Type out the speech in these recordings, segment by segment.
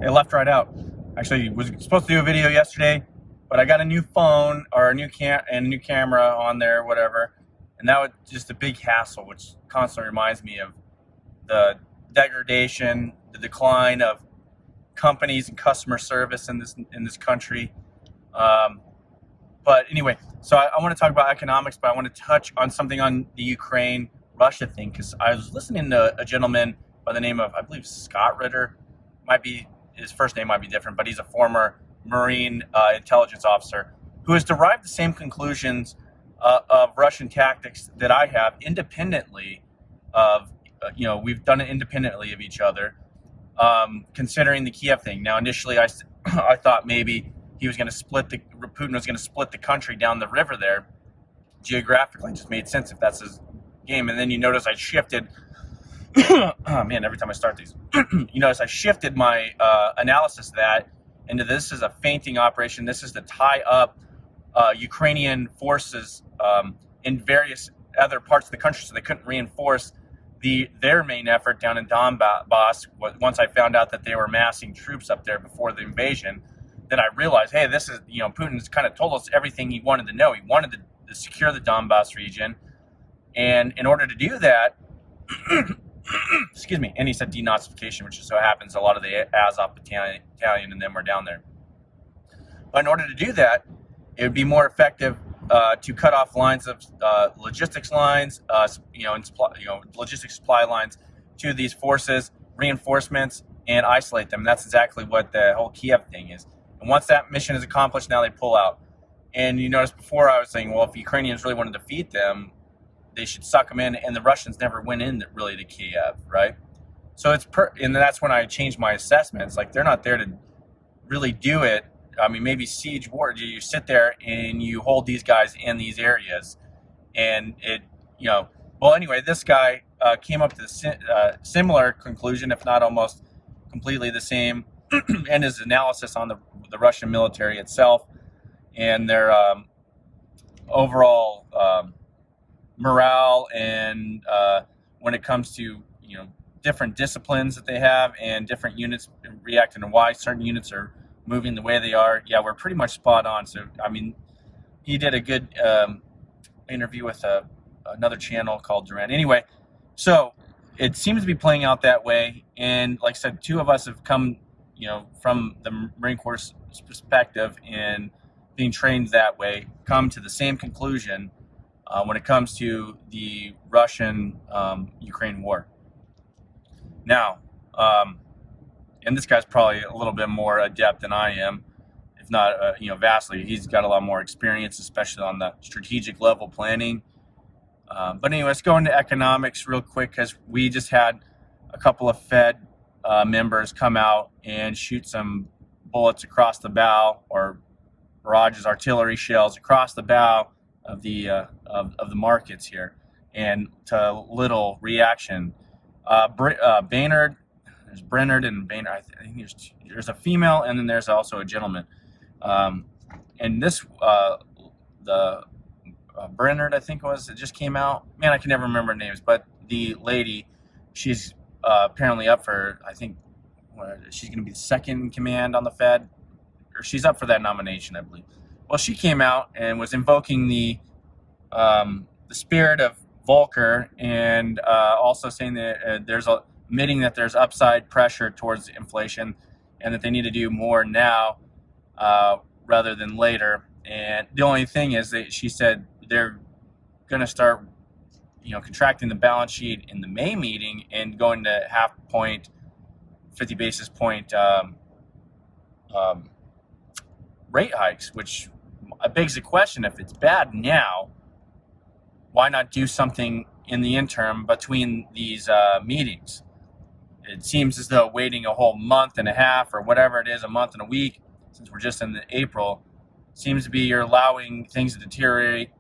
It left right out. Actually, was supposed to do a video yesterday, but I got a new phone or a new camera on there, whatever, and that was just a big hassle, which constantly reminds me of the degradation, the decline of companies and customer service in this country. But anyway, so I want to talk about economics, but I want to touch on something on the Ukraine-Russia thing, because I was listening to a gentleman by the name of, I believe, Scott Ritter. Might be his first name might be different, but he's a former Marine intelligence officer who has derived the same conclusions of Russian tactics that I have, independently of, we've done it independently of each other, considering the Kiev thing. Now, initially, I thought maybe he was going to Putin was going to split the country down the river there geographically. It just made sense if that's his game. And then you notice I shifted. Oh man, every time I start these, you notice I shifted my analysis of that into this is a feinting operation. This is to tie up Ukrainian forces in various other parts of the country so they couldn't reinforce their main effort down in Donbass. Once I found out that they were massing troops up there before the invasion, then I realized, hey, this is, Putin's kind of told us everything he wanted to know. He wanted to secure the Donbass region. And in order to do that, excuse me, and he said denazification, which just so happens a lot of the Azov battalion and them are down there. But in order to do that, it would be more effective to cut off lines of logistics lines, logistics supply lines to these forces, reinforcements, and isolate them. That's exactly what the whole Kiev thing is. And once that mission is accomplished, now they pull out. And you notice before I was saying, well, if the Ukrainians really want to defeat them, they should suck them in, and the Russians never went in really to Kiev, right? So and that's when I changed my assessments. Like, they're not there to really do it. I mean, maybe siege war. You sit there and you hold these guys in these areas, and well, anyway, this guy came up to the similar conclusion, if not almost completely the same, and his analysis on the Russian military itself and their overall morale, and when it comes to different disciplines that they have and different units reacting to why certain units are moving the way they are. Yeah, we're pretty much spot on. So I mean, he did a good interview with another channel called Duran. Anyway, so it seems to be playing out that way, and like I said, two of us have come from the Marine Corps perspective and being trained that way, come to the same conclusion when it comes to the Russian-Ukraine war. Now, and this guy's probably a little bit more adept than I am, if not, vastly. He's got a lot more experience, especially on the strategic level planning. But anyway, let's go into economics real quick, because we just had a couple of Fed members come out and shoot some bullets across the bow, or barrages, artillery shells across the bow of the markets here, and to little reaction. Baynard, there's Brennard and Baynard. I think there's a female, and then there's also a gentleman. And this the Brennard, I think it just came out. Man, I can never remember names, but the lady, she's apparently up for, I think, she's going to be the second in command on the Fed, or she's up for that nomination, I believe. Well, she came out and was invoking the spirit of Volcker, and also saying that admitting that there's upside pressure towards inflation, and that they need to do more now rather than later. And the only thing is that she said they're going to start, contracting the balance sheet in the May meeting and going to 50 basis point rate hikes, which begs the question: if it's bad now, why not do something in the interim between these meetings? It seems as though waiting a whole month and a half, or whatever it is, a month and a week, since we're just in April, seems to be you're allowing things to deteriorate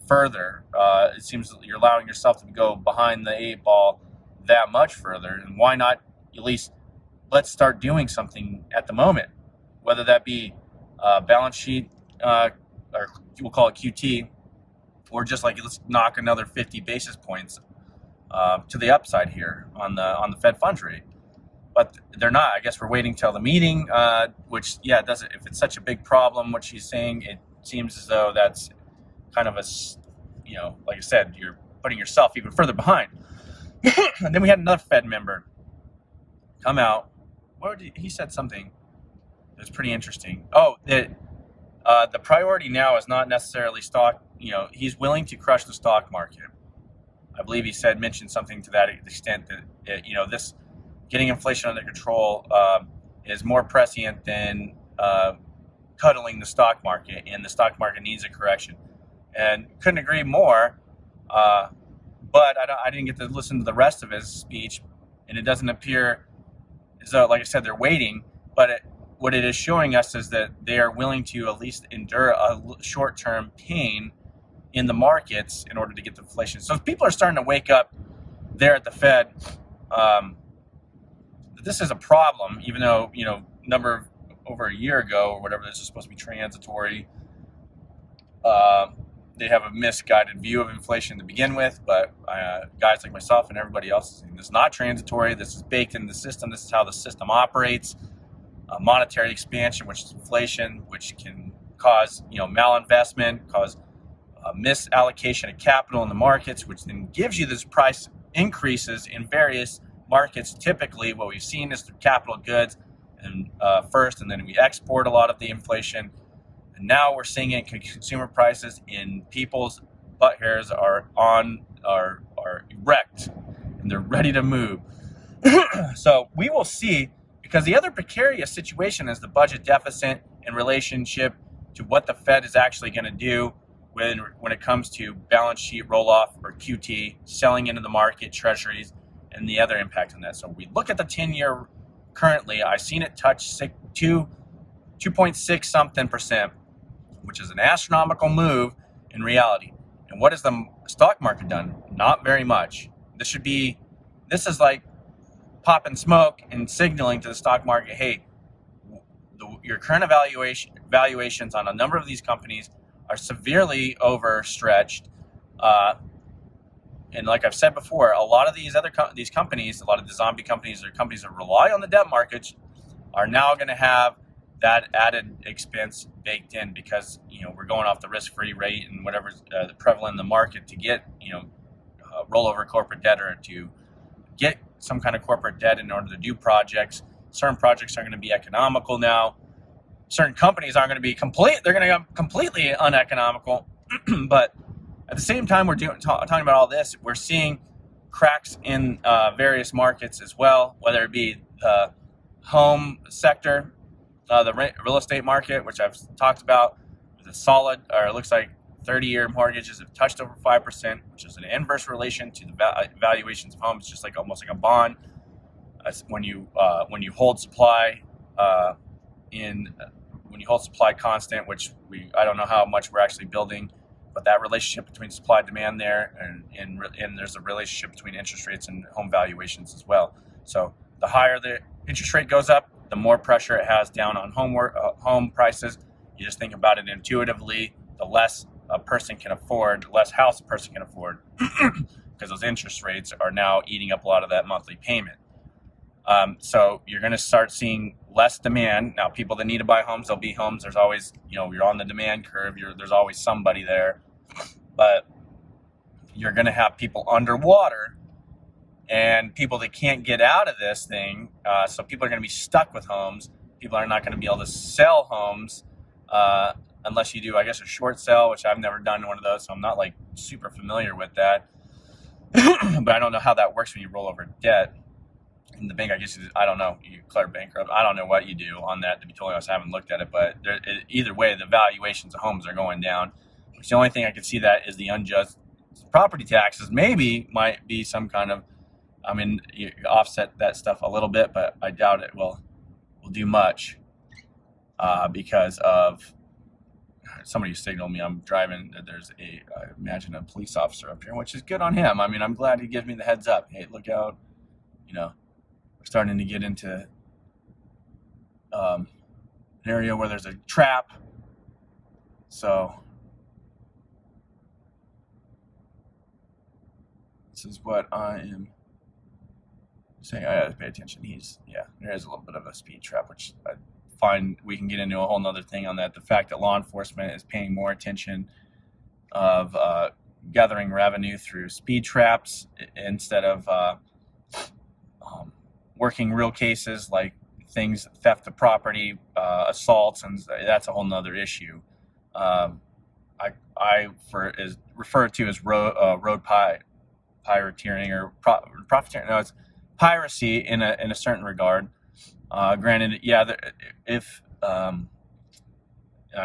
further. It seems that you're allowing yourself to go behind the 8 ball that much further. And why not at least let's start doing something at the moment, whether that be balance sheet, or we'll call it QT, or just like let's knock another 50 basis points to the upside here on the Fed funds rate. but they're not. I guess we're waiting till the meeting, which, yeah, doesn't. If it's such a big problem, what she's saying, it seems as though that's kind of like I said, you're putting yourself even further behind. And then we had another Fed member come out. He said something that was pretty interesting. Oh, that the priority now is not necessarily stock. He's willing to crush the stock market. I believe he mentioned something to that extent that this getting inflation under control is more prescient than cuddling the stock market, and the stock market needs a correction. And couldn't agree more. But I didn't get to listen to the rest of his speech, and it doesn't appear as though, like I said, they're waiting. But what it is showing us is that they are willing to at least endure a short-term pain in the markets in order to get the inflation. So people are starting to wake up there at the Fed. This is a problem, even though over a year ago or whatever, this is supposed to be transitory. They have a misguided view of inflation to begin with, but guys like myself and everybody else is saying this is not transitory. This is baked into the system. This is how the system operates. Monetary expansion, which is inflation, which can cause malinvestment, cause misallocation of capital in the markets, which then gives you this price increases in various markets. Typically, what we've seen is through capital goods and first, and then we export a lot of the inflation. And now we're seeing it in consumer prices, and people's butt hairs are erect, and they're ready to move. So we will see, because the other precarious situation is the budget deficit in relationship to what the Fed is actually going to do when it comes to balance sheet roll-off or QT, selling into the market, treasuries, and the other impact on that. So we look at the 10-year currently. I've seen it touch 2.6 something percent, which is an astronomical move in reality. And what has the stock market done? Not very much. This is like popping smoke and signaling to the stock market, hey, your current valuations on a number of these companies are severely overstretched. And like I've said before, a lot of these companies, a lot of the zombie companies or companies that rely on the debt markets, are now going to have that added expense baked in, because we're going off the risk-free rate and whatever's prevalent in the market to get rollover corporate debt, or to get some kind of corporate debt in order to do projects. Certain projects are going to be economical now. Certain companies aren't going to be they're going to be completely uneconomical. But at the same time, we're talking about all this, we're seeing cracks in various markets as well, whether it be the home sector, the real estate market, which I've talked about, with a solid, or it looks like 30-year mortgages have touched over 5%, which is an inverse relation to the valuations of homes, just like almost like a bond. When you hold supply when you hold supply constant, which I don't know how much we're actually building, but that relationship between supply and demand there, and there's a relationship between interest rates and home valuations as well. So the higher the interest rate goes up, the more pressure it has down on home prices. You just think about it intuitively. The less a person can afford, the less house a person can afford, because those interest rates are now eating up a lot of that monthly payment. So you're going to start seeing less demand. Now, people that need to buy homes, there'll be homes. There's always, you're on the demand curve. There's always somebody there. But you're going to have people underwater and people that can't get out of this thing. So people are going to be stuck with homes. People are not going to be able to sell homes unless you do, I guess, a short sale, which I've never done one of those. So I'm not like super familiar with that. But I don't know how that works when you roll over debt. In the bank, I guess, I don't know, you declare bankrupt. I don't know what you do on that, to be totally honest. I haven't looked at it, but either way, the valuations of homes are going down. Which the only thing I can see that is the unjust property taxes. Maybe might be some kind of, you offset that stuff a little bit, but I doubt it will do much because of somebody signaled me. I'm driving. There's I imagine a police officer up here, which is good on him. I'm glad he gives me the heads up. Hey, look out, we're starting to get into an area where there's a trap. So this is what I am saying I gotta pay attention. There is a little bit of a speed trap, which I find we can get into a whole nother thing on that. The fact that law enforcement is paying more attention of gathering revenue through speed traps instead of working real cases like things, theft of property, assaults, and that's a whole nother issue. Is referred to as road pirateering or profiteering. No, it's piracy in a certain regard. Granted, yeah, if I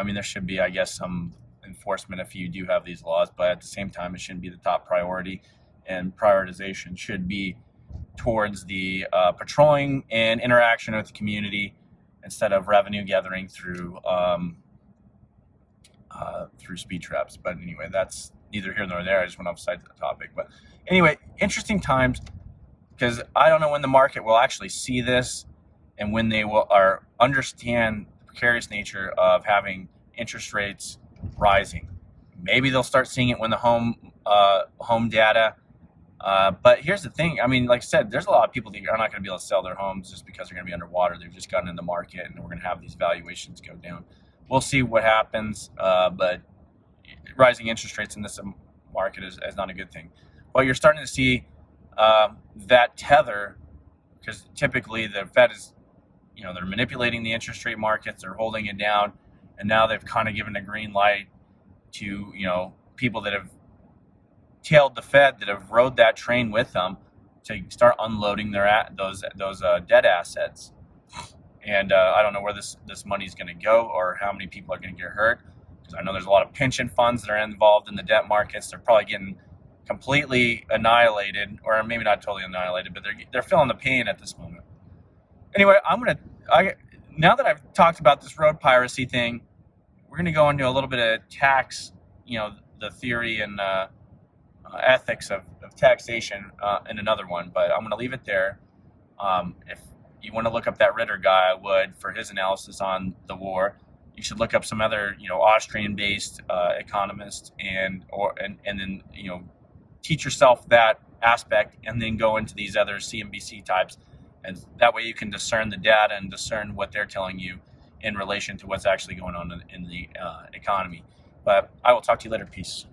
mean, there should be, I guess, some enforcement if you do have these laws, but at the same time, it shouldn't be the top priority, and prioritization should be towards the patrolling and interaction with the community instead of revenue gathering through speed traps. But anyway, that's neither here nor there. I just went offside the topic. But anyway, interesting times, because I don't know when the market will actually see this and when they will understand the precarious nature of having interest rates rising. Maybe they'll start seeing it when the home data. But here's the thing. I mean, like I said, there's a lot of people that are not going to be able to sell their homes just because they're going to be underwater. They've just gotten in the market, and we're going to have these valuations go down. We'll see what happens, but rising interest rates in this market is not a good thing. Well, you're starting to see that tether, because typically the Fed is, they're manipulating the interest rate markets, they're holding it down, and now they've kind of given a green light to, people that have tailed the Fed, that have rode that train with them, to start unloading those debt assets. And I don't know where this money is going to go or how many people are going to get hurt, because I know there's a lot of pension funds that are involved in the debt markets. They're probably getting completely annihilated, or maybe not totally annihilated, but they're feeling the pain at this moment. Anyway, now that I've talked about this road piracy thing, we're going to go into a little bit of tax, the theory and ethics of taxation in another one, but I'm going to leave it there. If you want to look up that Ritter guy, I would, for his analysis on the war. You should look up some other, Austrian-based economists, and then teach yourself that aspect, and then go into these other CNBC types, and that way you can discern the data and discern what they're telling you in relation to what's actually going on in the economy. But I will talk to you later. Peace.